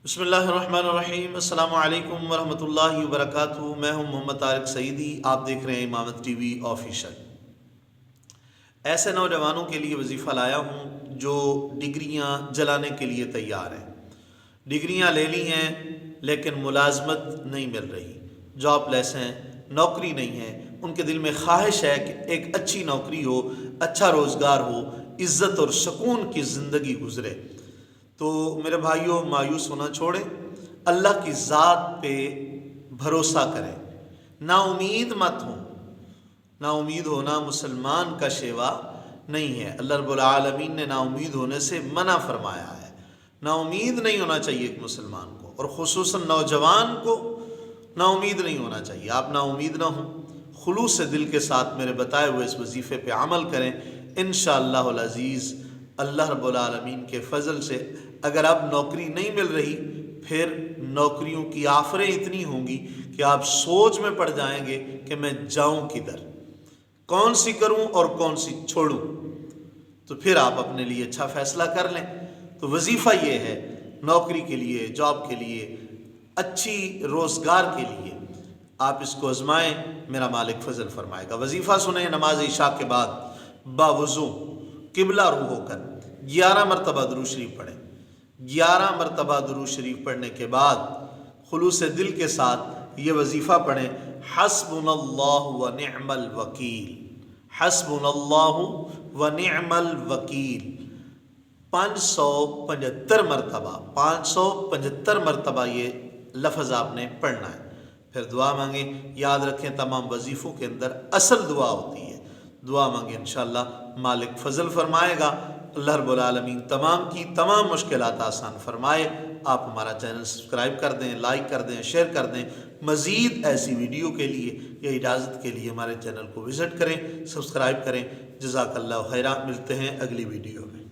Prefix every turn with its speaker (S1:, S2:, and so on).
S1: بسم اللہ الرحمن الرحیم۔ السلام علیکم ورحمۃ اللہ وبرکاتہ۔ میں ہوں محمد طارق سعیدی، آپ دیکھ رہے ہیں امامت ٹی وی آفیشل۔ ایسے نوجوانوں کے لیے وظیفہ لایا ہوں جو ڈگریاں جلانے کے لیے تیار ہیں۔ ڈگریاں لے لی ہیں لیکن ملازمت نہیں مل رہی، جاب لیس ہیں، نوکری نہیں ہے۔ ان کے دل میں خواہش ہے کہ ایک اچھی نوکری ہو، اچھا روزگار ہو، عزت اور سکون کی زندگی گزرے۔ تو میرے بھائیوں، مایوس ہونا چھوڑیں، اللہ کی ذات پہ بھروسہ کریں، نا امید مت ہوں۔ نا امید ہونا مسلمان کا شیوا نہیں ہے۔ اللہ رب العالمین نے نا امید ہونے سے منع فرمایا ہے۔ نا امید نہیں ہونا چاہیے ایک مسلمان کو، اور خصوصاً نوجوان کو نا امید نہیں ہونا چاہیے۔ آپ نا امید نہ ہوں، خلوص سے دل کے ساتھ میرے بتائے ہوئے اس وظیفے پہ عمل کریں۔ انشاءاللہ العزیز اللہ رب العالمین کے فضل سے اگر اب نوکری نہیں مل رہی، پھر نوکریوں کی آفریں اتنی ہوں گی کہ آپ سوچ میں پڑ جائیں گے کہ میں جاؤں کدھر، کون سی کروں اور کون سی چھوڑوں۔ تو پھر آپ اپنے لیے اچھا فیصلہ کر لیں۔ تو وظیفہ یہ ہے، نوکری کے لیے، جاب کے لیے، اچھی روزگار کے لیے آپ اس کو آزمائیں، میرا مالک فضل فرمائے گا۔ وظیفہ سنیں، نماز عشاء کے بعد باوضو قبلہ رو ہو کر 11 مرتبہ درود شریف پڑھیں۔ 11 مرتبہ درود شریف پڑھنے کے بعد خلوص دل کے ساتھ یہ وظیفہ پڑھیں، حسبنا اللہ و نعم الوکیل، حسبنا اللہ و نعم الوکیل۔ 575 مرتبہ یہ لفظ آپ نے پڑھنا ہے۔ پھر دعا مانگیں۔ یاد رکھیں تمام وظیفوں کے اندر اصل دعا ہوتی ہے۔ دعا مانگیں، انشاءاللہ مالک فضل فرمائے گا۔ اللہ رب العالمین تمام کی تمام مشکلات آسان فرمائے۔ آپ ہمارا چینل سبسکرائب کر دیں، لائک کر دیں، شیئر کر دیں۔ مزید ایسی ویڈیو کے لیے یا اجازت کے لیے ہمارے چینل کو وزٹ کریں، سبسکرائب کریں۔ جزاک اللہ خیرہ۔ ملتے ہیں اگلی ویڈیو میں۔